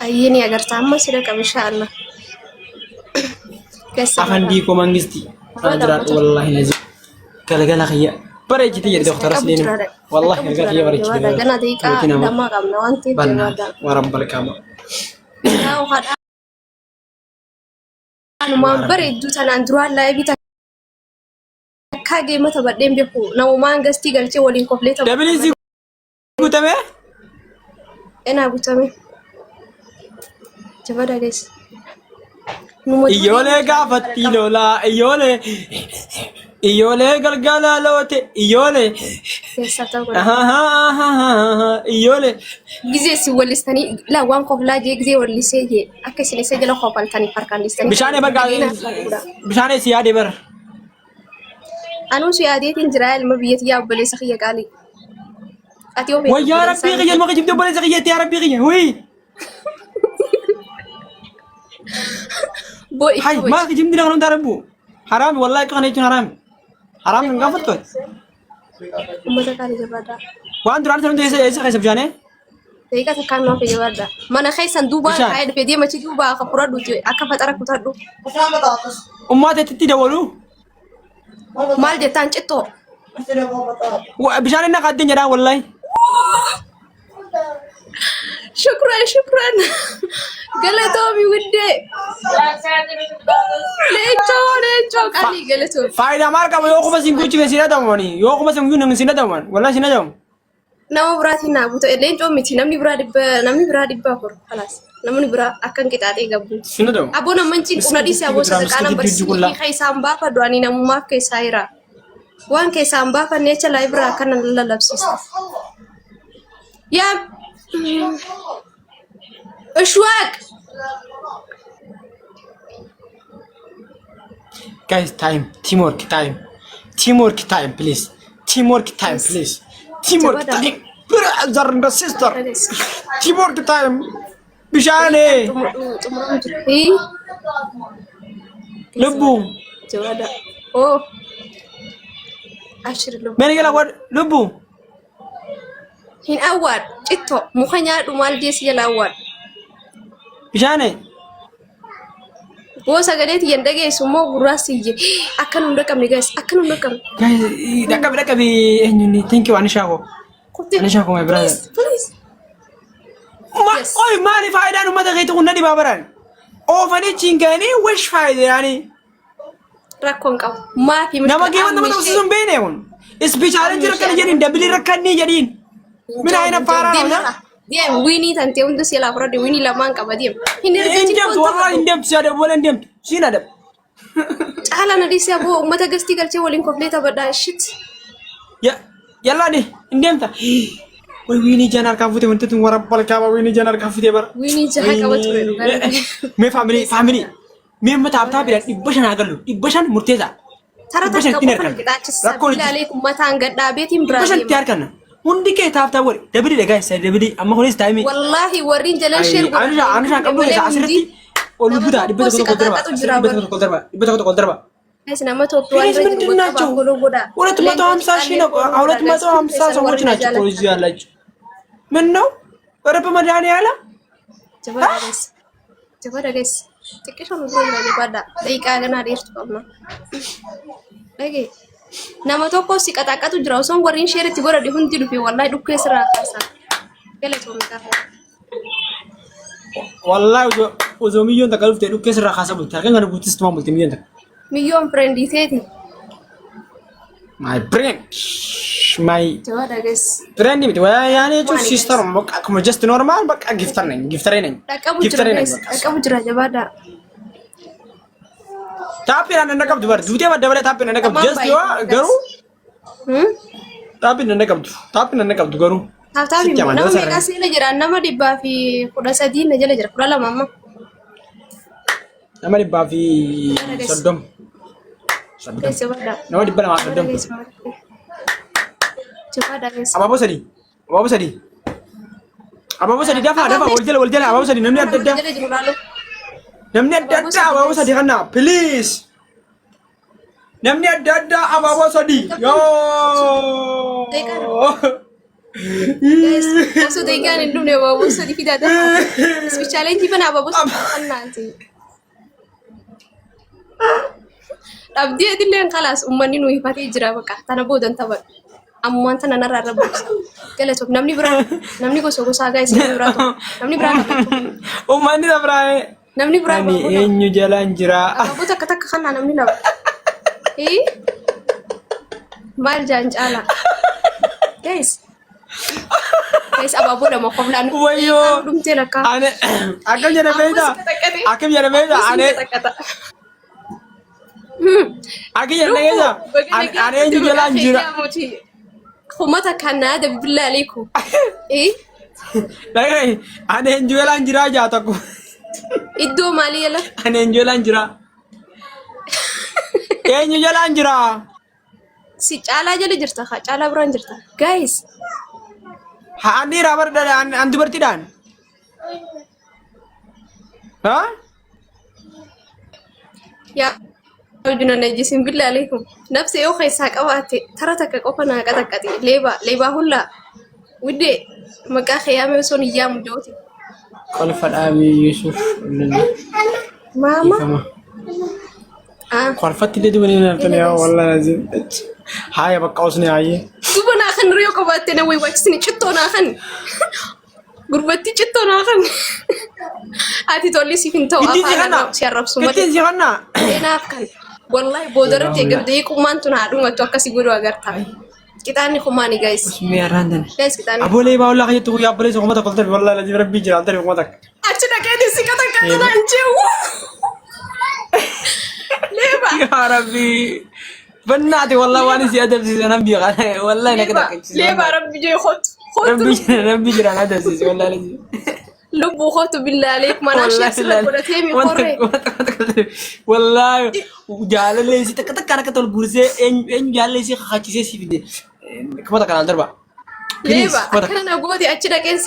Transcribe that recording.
أيني أقدر تعمل سيرك إن شاء الله. أفنديكم منجستي أجرا والله لازم قال خيا بريجي تيجي دكتور سليم والله قال خيا بريجي أنا ديكا لما قمنا وأنت بنا ورب الكعبة أنا ما بريد دوتنا أندروها لا يبي كاجي متى بدين بيكو نو ما انجستي قالتي ولين كوبليتا دبليزي قوتامي أنا قوتامي جبادة جيس إيولي قافتي لولا إيولي قلقالا لوتي إيولي إيولي جزء سوى لستني لا وان كوبلا جزء ولا سيجي أكسي لسيجي لو خبال تاني فرقان لستني بشاني بقى بشاني سيادي بر أنا سيادي تنجرا المبيت يا بلي سخية قالي أتيوم ويا ربي غير ما جبت بلي سخية يا ربي غير وي بوي هاي ما جبت لنا داربو حرام والله كان يجي حرام من قفت كل ماذا قال جبادة وأنت رانت رانت إيش خيس بجاني تيجا تكان ما في جبادة ما أنا خيس دوبا هاي في دي ما تيجي دوبا كفراد وجو أكفت أراك تردو أمها تتدي دولو مال جتان شتو بجاني نقدين جدا والله شكرا قلتومي ودي ليتو قالي قلتو فايدة ماركا يوكو بس ينقول شيء سينة دوماني يوكو بس ينقول نسينة دومان والله سينة دوم نما براتي نابوتو ليتو ميتي نمني برادي بافور خلاص نمني برا أكن kita ate gabu سينة دوم أبونا منشي كنا دي سابو سكانا برسي خي سامبا فدواني نمو ما في سايرا وان كي سامبا فنيتش لايبرا كان للابسيس يا اشواق guys teamwork time please teamwork time brother and sister teamwork time بشاني لبو جوادا اوه عشر لبو من يلا لبو هين أول إتو مخنيا دومال ديس يلا أول بشاني بوسا قديت يندقي سمو براسي أكنوا نركب نجاس أكنوا نركب guys ركب إني thank you أنا شاكو my brother please ما أي ماني فايدة أنا ما تغيت قلنا دي بابران أو فني تشينكاني وش فايدة يعني ركون كم ما في مشكلة نما كيف أنت ما توصلون بينهم إسبيش على جرك كان جرين دبلي ركني جرين من أين فارنا dia Winnie tante untuk siapa pernah di Winnie lama angkat dia ini indem wallah indem siapa boleh indem sini ada ala nadi siapa mata gesti kerja walin komplit apa dah shit ya yalla deh indem ta woi Winnie jangan kafute untuk tunggu orang paling kawat Winnie jangan kafute bar Winnie jangan kawat tuh me family me mata apa biar ibasan agar lu ibasan murteza Tara tak kamu kita cesat alaikum mata angkat dah betim berani ibasan tiar kan undi ke taafta wari dabidi de guys dabidi amma holis taimi wallahi warin jalan share anu kablo ya asirati olu buda dibeta ko darba guys nama to 200 wala tumato 50 shina awla tumato 50 ሰዎች ናቸው እኮ እዚህ ያላችሁ ምን ነው ረብ መድኃኒ ያለ coba guys tikis on lagi pada ደቂቃ ገና ደርስ ቆምና lagi nama tokko si kata-kata jurausan warin share ti gora di hundi dupi wallahi dukku sira kasa kele to mita wallahi uzo million ta kalufte dukku sira kasa bulta kan ngana butis tuma multi million friend iseti my friend my coba guys friend ni wala yani jo sister mok aku just normal bak gifter neng kamu jura jabada tapi nanda nakab dubar dute ba dabale tapi nanda nakab just yo garu tapi nanda nakab du garu tapi nama me kasih le jira nama di bafi kuda sadi na jala jira kula mama nama di bafi sodom nama di bala ma sodom coba dah guys apa sadi dafa waljala apa sadi namni adda namni adda apa sadi kana please namni adda apa sadi yo guys osoo deegaan hin dhumne abaaboo sadii fidaa dafaa ispi challenge bana abaaboo sadii qannaati dhabdii adilleen khalaas ummanni nu hifatee jira baqa tana boodan taphadhu ammaan tana narraa rabbuusa galatoom namni biraa namni gosaa guys namni biraa namni biraa ummanni dabraaye namni biraa ani eenyu jalaan jira abaaboo takka kannaa namni lama maal jaan caala guys abaaboo lama qoflaan wayo dhumtee lakka ane akkam jedha beeyda akkam jedha beeyda ane akkam jedha beeyda ane eenyu jalaan jira kumata kana da billahi alaikum Lagi ane eenyu jalaan jira jaataku iddoo maalii yala ane eenyu jalaan jira eenyu jalaan jira si caalaa jala jirta ha caalaa biraan jirta guys ha ani rabar da an dubartiidhaan ha ya wajuna najisin billahi alaikum nafsi yoo khaysa qabaate tara takka qofa na qataqqati leeba hulla widde maqaa khiyame son iyyamu jooti qol fadhaami yusuf mama qol fatti de dubani nartani ya wallahi lazim haya bakka usni aye dubana khan riyo qabaate na way wajsini cittona khan gurbatti cittona khan ati tolli sifinto afana si arabsu mate itti sifanna enaaf kan wallahi bodarate gabdee qumaan tuna dhumatu akkasi godhu agarta kitaani khumani guys mi arandan guys kitaani abole ba wallahi khaytu ya abole so mata qolta wallahi lazim rabbi jira antari qumatak achida kedi sikata kana anjewu leba ya rabbi بناتي والله وانا سي ادب سي انا بيغا والله انا كده ليه بقى ربي جاي خط ربي جرى انا ادب سي والله لازم لبو خط بالله عليك ما انا شخص ولا تيمي قري والله وجال لي سي تك تك انا كتل بورسي ان جال لي سي خاچي سي في دي كما تكال دربا ليه بقى انا غودي اتشدا كان